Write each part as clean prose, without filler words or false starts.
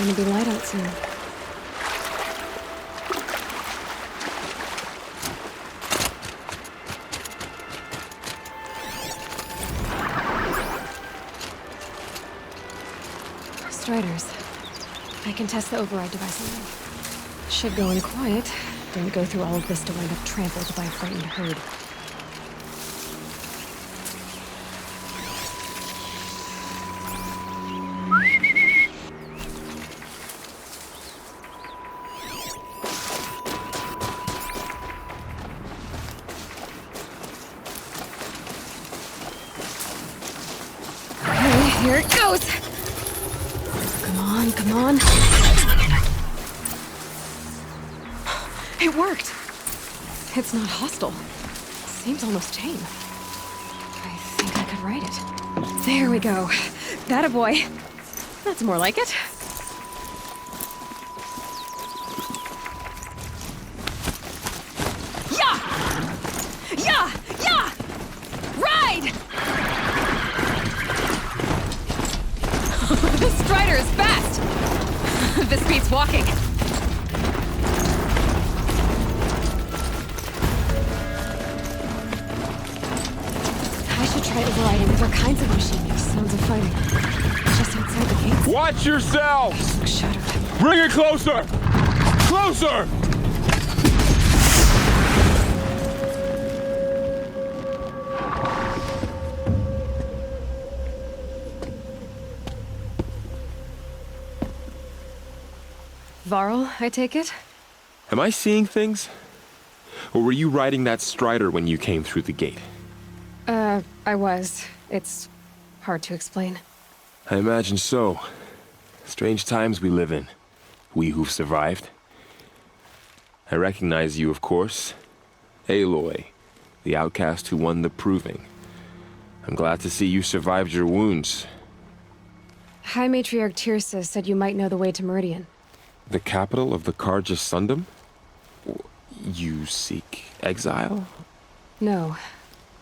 gonna be light out soon. Striders. I can test the override device on them. Should go in quiet. Don't go through all of this to wind up trampled by a frightened herd. Okay, here it goes! Come on, come on. It worked! It's not hostile. Seems almost tame. I think I could ride it. There we go. That a boy. That's more like it. Yeah! Yeah! Yeah! Ride! This Strider is fast! This beats walking. I should try overriding other kinds of machines. Sounds of fighting. Just outside the gates. Watch yourself! Shuttered. Bring it closer! Closer! Varl, I take it? Am I seeing things? Or were you riding that Strider when you came through the gate? I was. It's hard to explain. I imagine so. Strange times we live in. We who've survived. I recognize you, of course. Aloy, the outcast who won the proving. I'm glad to see you survived your wounds. High Matriarch Tirsa said you might know the way to Meridian. The capital of the Carja Sundom? You seek exile? No.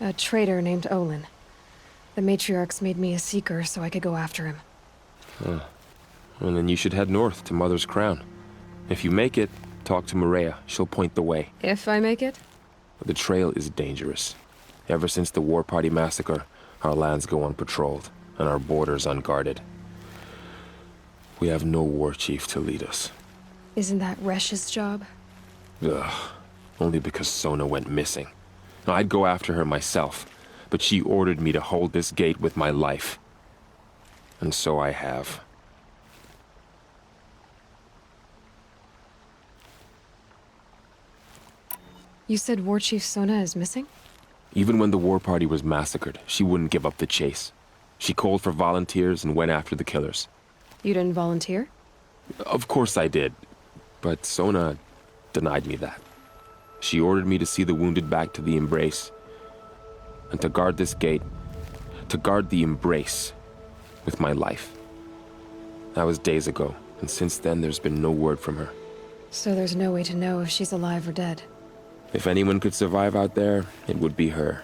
A traitor named Olin. The Matriarchs made me a seeker so I could go after him. Well, then you should head north to Mother's Crown. If you make it, talk to Maria. She'll point the way. If I make it? The trail is dangerous. Ever since the War Party massacre, our lands go unpatrolled, and our borders unguarded. We have no war chief to lead us. Isn't that Resh's job? Ugh. Only because Sona went missing. I'd go after her myself, but she ordered me to hold this gate with my life. And so I have. You said War Chief Sona is missing? Even when the War Party was massacred, she wouldn't give up the chase. She called for volunteers and went after the killers. You didn't volunteer? Of course I did, but Sona denied me that. She ordered me to see the wounded back to the Embrace, and to guard this gate, to guard the Embrace with my life. That was days ago, and since then there's been no word from her. So there's no way to know if she's alive or dead. If anyone could survive out there, it would be her.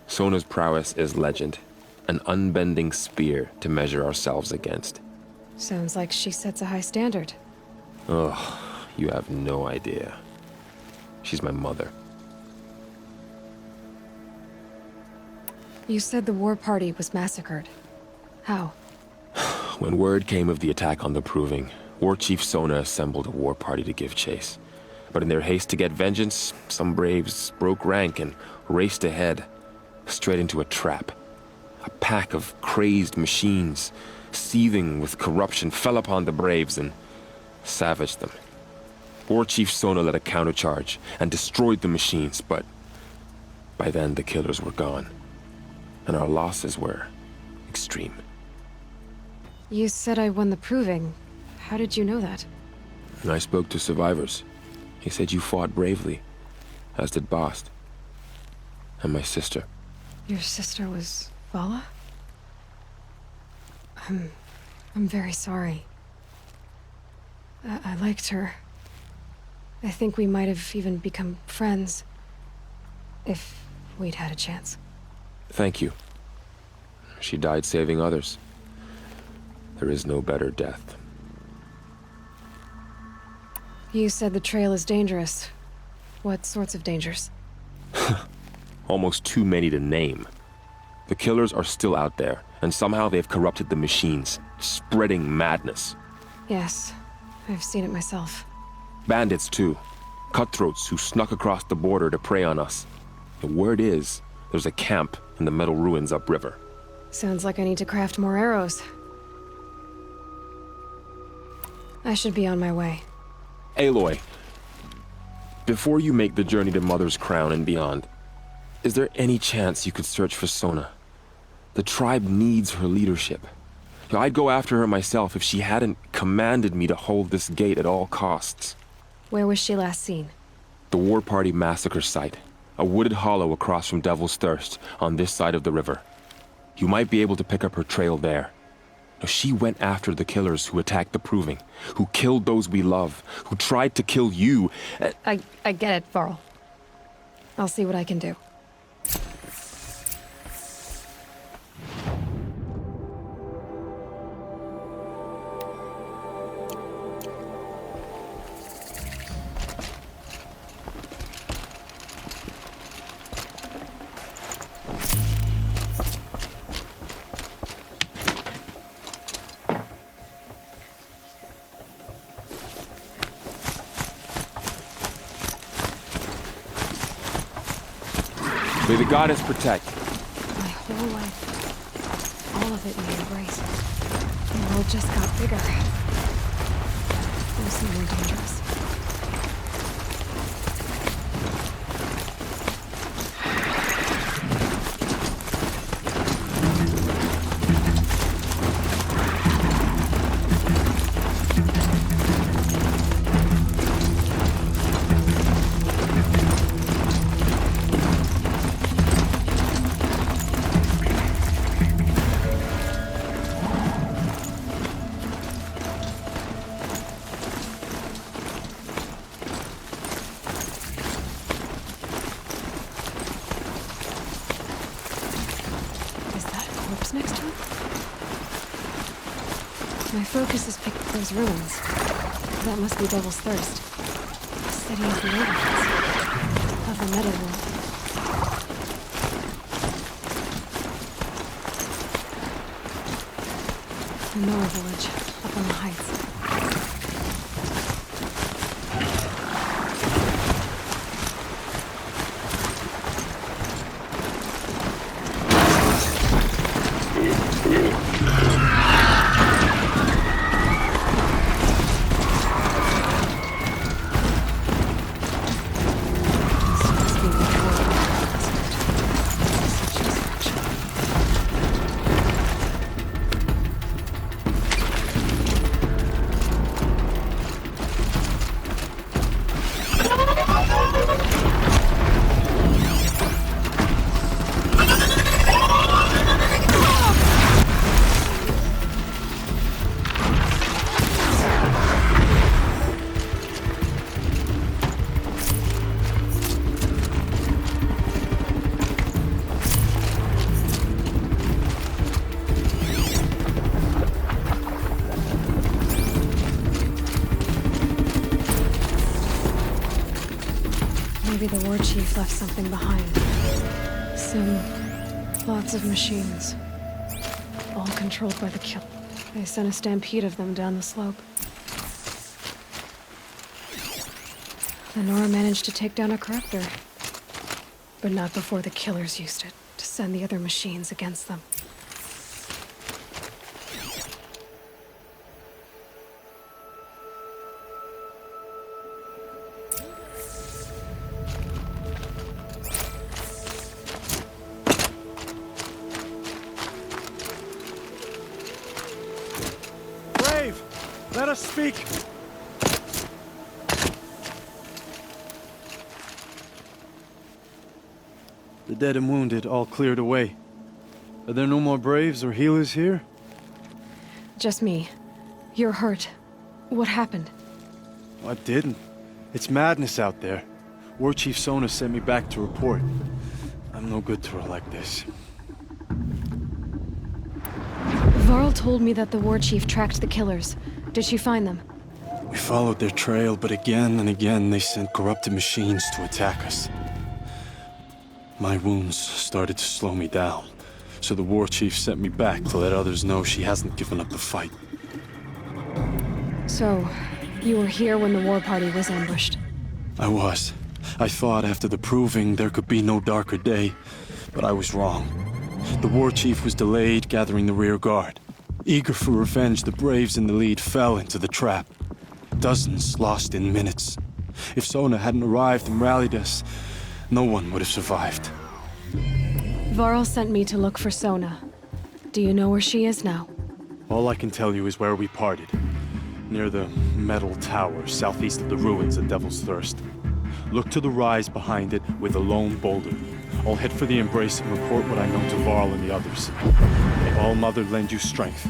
Sona's prowess is legend, an unbending spear to measure ourselves against. Sounds like she sets a high standard. Ugh, you have no idea. She's my mother. You said the War Party was massacred. How? When word came of the attack on the Proving, War Chief Sona assembled a war party to give chase. But in their haste to get vengeance, some braves broke rank and raced ahead, straight into a trap. A pack of crazed machines, seething with corruption, fell upon the braves and savaged them. War Chief Sona led a countercharge and destroyed the machines, but by then the killers were gone, and our losses were extreme. You said I won the Proving. How did you know that? I spoke to survivors. He said you fought bravely, as did Bast. And my sister. Your sister was Vala? I'm very sorry. I liked her. I think we might have even become friends. If we'd had a chance. Thank you. She died saving others. There is no better death. You said the trail is dangerous. What sorts of dangers? Almost too many to name. The killers are still out there, and somehow they've corrupted the machines, spreading madness. Yes, I've seen it myself. Bandits, too. Cutthroats who snuck across the border to prey on us. The word is, there's a camp in the metal ruins upriver. Sounds like I need to craft more arrows. I should be on my way. Aloy, before you make the journey to Mother's Crown and beyond, is there any chance you could search for Sona? The tribe needs her leadership. I'd go after her myself if she hadn't commanded me to hold this gate at all costs. Where was she last seen? The War Party massacre site. A wooded hollow across from Devil's Thirst, on this side of the river. You might be able to pick up her trail there. Now, she went after the killers who attacked the Proving, who killed those we love, who tried to kill you. I get it, Varl. I'll see what I can do. May the goddess protect. My whole life, all of it in the embrace. The world just got bigger. Mostly more dangerous. Next to it? My focus is picking those ruins. That must be Devil's Thirst. The city of the overlords. Of the metal world. The Nora village, up on the heights. Maybe the war chief left something behind. Lots of machines. All controlled by the kill. They sent a stampede of them down the slope. The Nora managed to take down a corruptor. But not before the killers used it to send the other machines against them. Let us speak! The dead and wounded all cleared away. Are there no more braves or healers here? Just me. You're hurt. What happened? I didn't. It's madness out there. War Chief Sona sent me back to report. I'm no good to her like this. Varl told me that the war chief tracked the killers. Did she find them? We followed their trail, but again and again they sent corrupted machines to attack us. My wounds started to slow me down, so the war chief sent me back to let others know she hasn't given up the fight. So, you were here when the war party was ambushed? I was. I thought after the proving there could be no darker day, but I was wrong. The war chief was delayed gathering the rear guard. Eager for revenge, the braves in the lead fell into the trap. Dozens lost in minutes. If Sona hadn't arrived and rallied us, no one would have survived. Varl sent me to look for Sona. Do you know where she is now? All I can tell you is where we parted. Near the metal tower, southeast of the ruins at Devil's Thirst. Look to the rise behind it with a lone boulder. I'll head for the embrace and report what I know to Varl and the others. May All Mother lend you strength.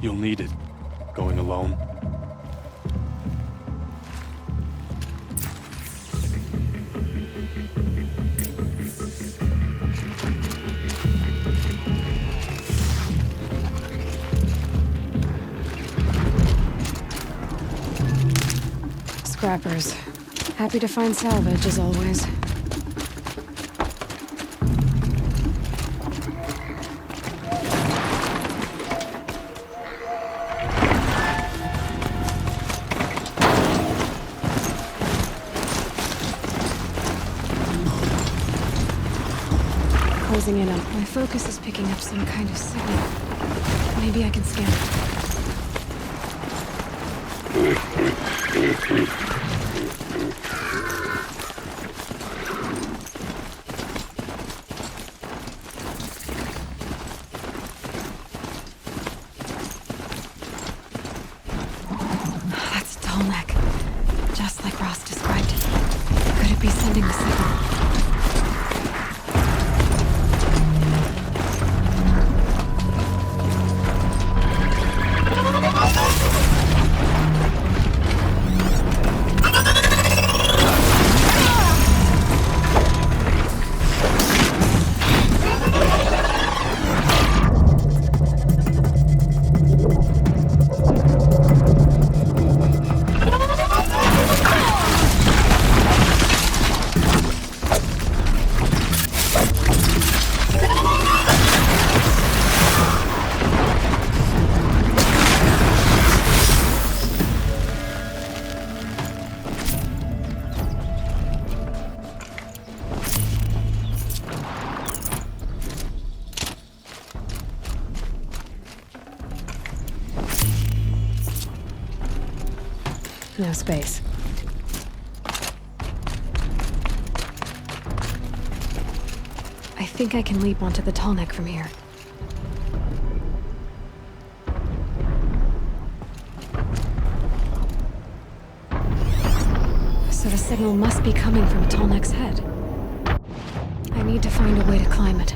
You'll need it, going alone. Scrappers. Happy to find salvage, as always. Closing in on. My focus is picking up some kind of signal. Maybe I can scan it. That's a tall neck. Just like Ross described it. Could it be sending the signal? No space. I think I can leap onto the tall neck from here. So the signal must be coming from Tallneck's head. I need to find a way to climb it.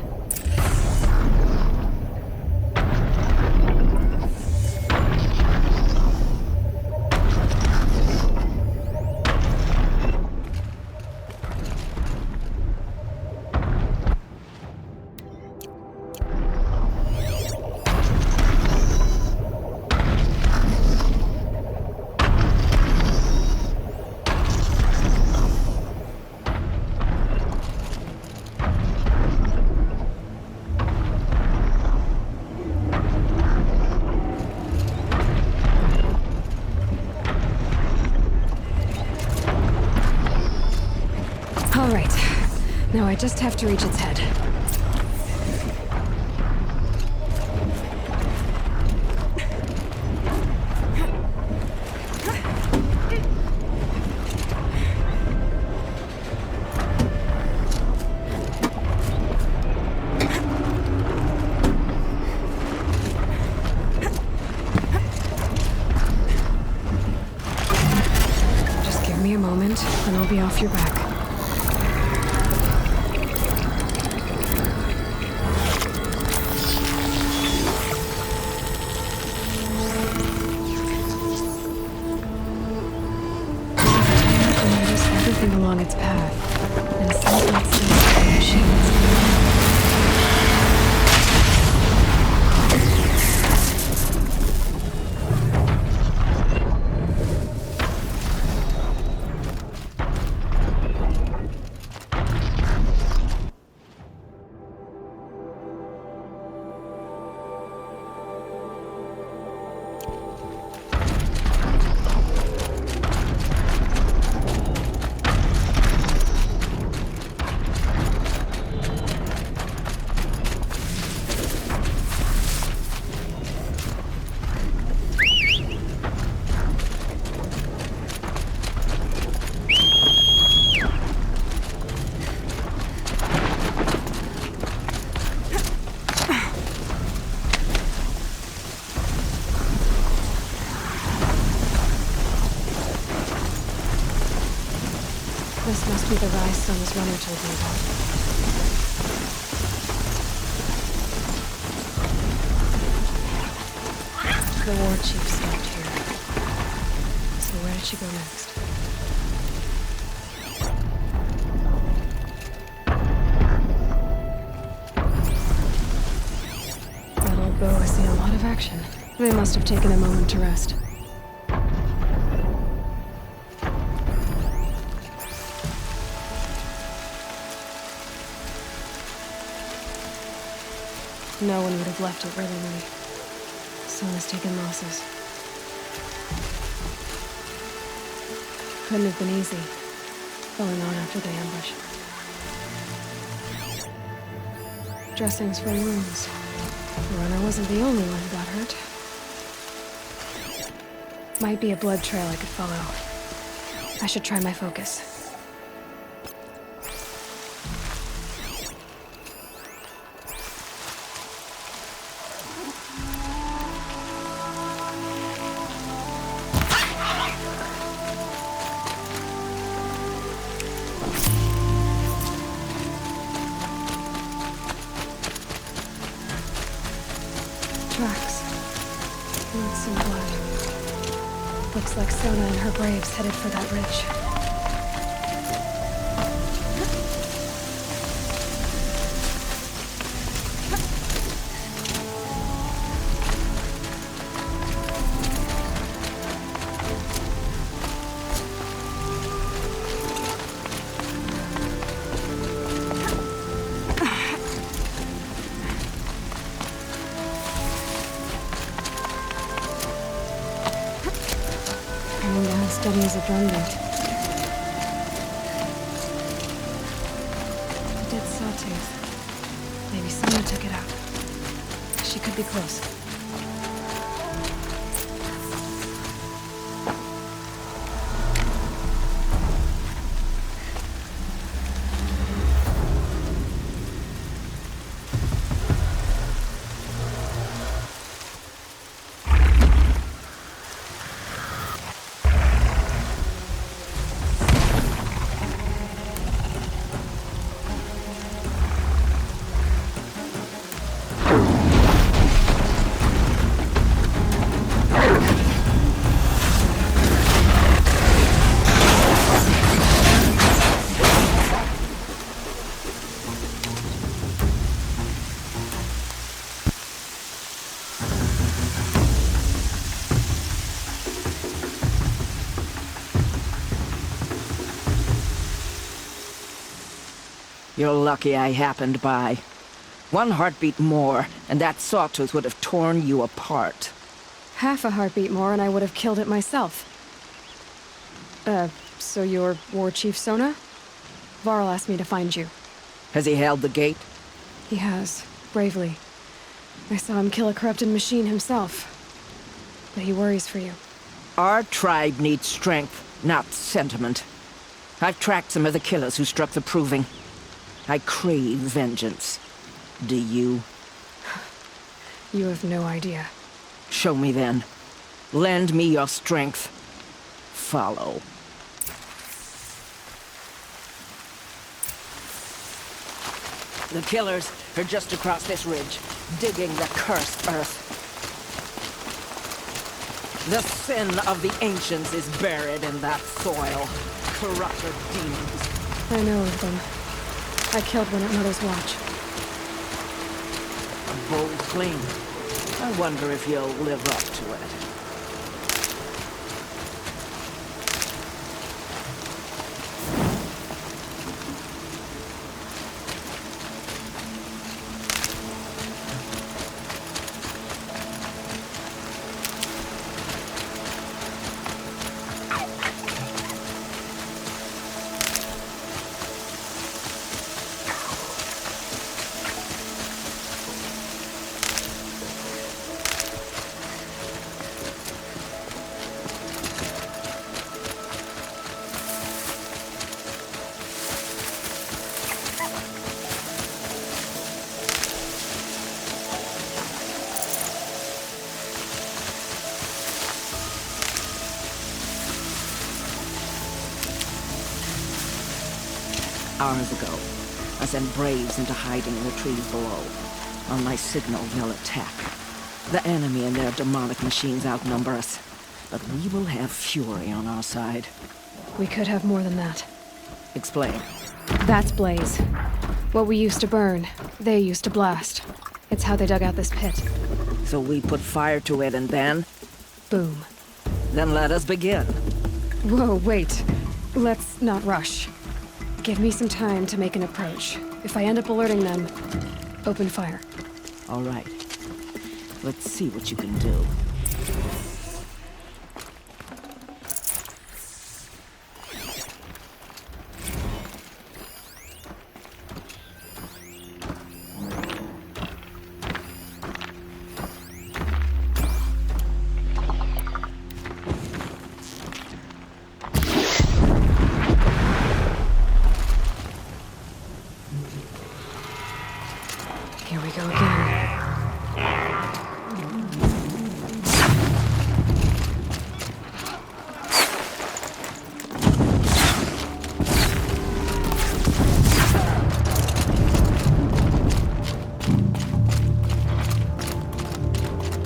All right. Now I just have to reach its head. Just give me a moment, and I'll be off your back. Along its path, and some like some machines. This must be the rise Sona's runner told me about. The war chief stopped here. So where did she go next? That old bow has seen a lot of action. They must have taken a moment to rest. No one would have left it willingly. Sona's taken losses. Couldn't have been easy, going on after the ambush. Dressings for wounds. The runner wasn't the only one who got hurt. Might be a blood trail I could follow. I should try my focus. Tracks. Not some blood. Looks like Sona and her braves headed for that ridge. Steady as a drum beat. A dead sawtooth. Maybe someone took it out. She could be close. You're lucky I happened by. One heartbeat more, and that sawtooth would have torn you apart. Half a heartbeat more and I would have killed it myself. So you're War Chief Sona? Varl asked me to find you. Has he held the gate? He has, bravely. I saw him kill a corrupted machine himself. But he worries for you. Our tribe needs strength, not sentiment. I've tracked some of the killers who struck the Proving. I crave vengeance. Do you? You have no idea. Show me then. Lend me your strength. Follow. The killers are just across this ridge, digging the cursed earth. The sin of the ancients is buried in that soil. Corrupted demons. I know of them. I killed one at Mother's Watch. A bold claim. I wonder if you'll live up to it. Hours ago, I sent Braves into hiding in the trees below. On my signal, they'll attack. The enemy and their demonic machines outnumber us, but we will have fury on our side. We could have more than that. Explain. That's Blaze. What we used to burn, they used to blast. It's how they dug out this pit. So we put fire to it and then? Boom. Then let us begin. Whoa, wait. Let's not rush. Give me some time to make an approach. If I end up alerting them, open fire. All right. Let's see what you can do. Here we go again.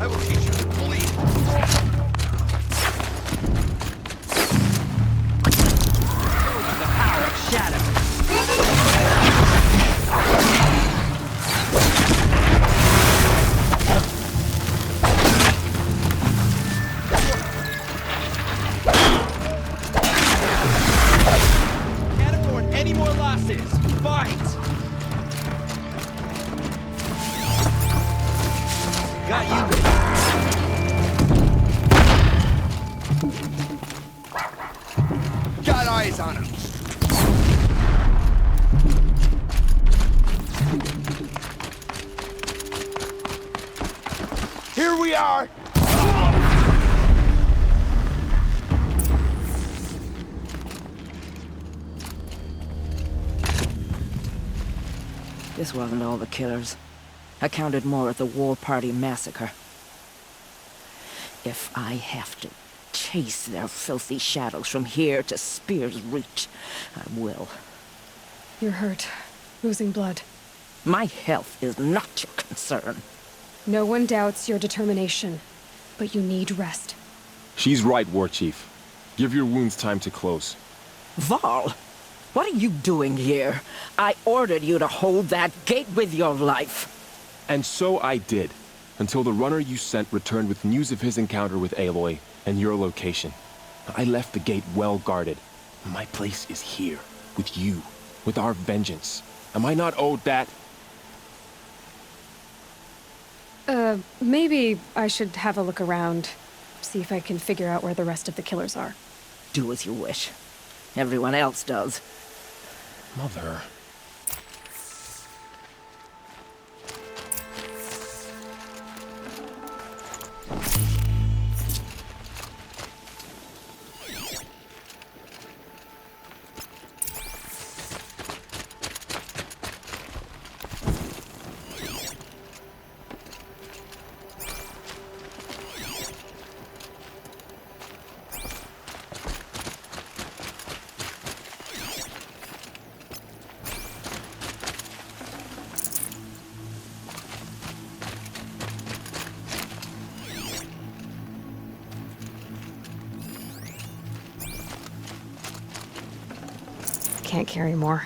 I will teach you to believe. The power of shadow. Can't afford any more losses. Fight! Got you. Got eyes on him. Here we are. This wasn't all the killers. I counted more at the War Party massacre. If I have to chase their filthy shadows from here to Spear's Reach, I will. You're hurt. Losing blood. My health is not your concern. No one doubts your determination, but you need rest. She's right, War Chief. Give your wounds time to close. Val, what are you doing here? I ordered you to hold that gate with your life. And so I did, until the runner you sent returned with news of his encounter with Aloy and your location. I left the gate well guarded. My place is here, with you, with our vengeance. Am I not owed that? Maybe I should have a look around. See if I can figure out where the rest of the killers are. Do as you wish. Everyone else does. Mother. Can't carry more.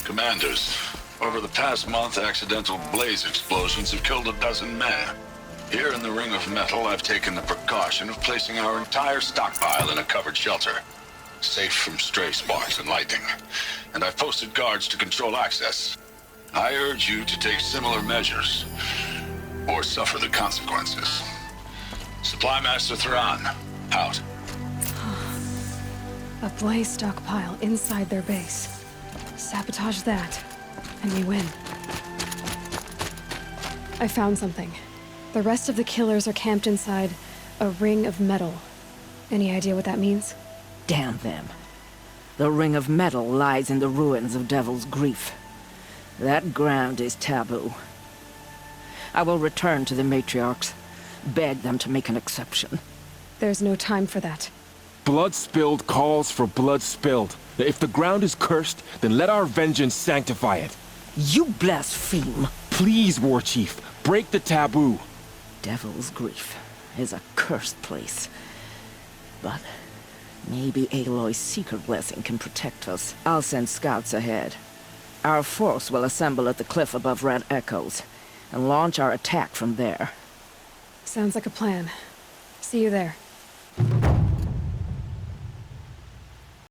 Commanders, Over the past month, accidental blaze explosions have killed a dozen men. Here in the Ring of Metal, I've taken the precaution of placing our entire stockpile in a covered shelter, safe from stray sparks and lightning. And I've posted guards to control access. I urge you to take similar measures, or suffer the consequences. Supply Master Thrawn, out. A blaze stockpile inside their base. Sabotage that, and we win. I found something. The rest of the killers are camped inside a ring of metal. Any idea what that means? Damn them. The Ring of Metal lies in the ruins of Devil's Grief. That ground is taboo. I will return to the matriarchs, beg them to make an exception. There's no time for that. Blood spilled calls for blood spilled. If the ground is cursed, then let our vengeance sanctify it. You blaspheme! Please, War Chief, break the taboo. Devil's Grief is a cursed place. But maybe Aloy's secret blessing can protect us. I'll send scouts ahead. Our force will assemble at the cliff above Red Echoes, and launch our attack from there. Sounds like a plan. See you there.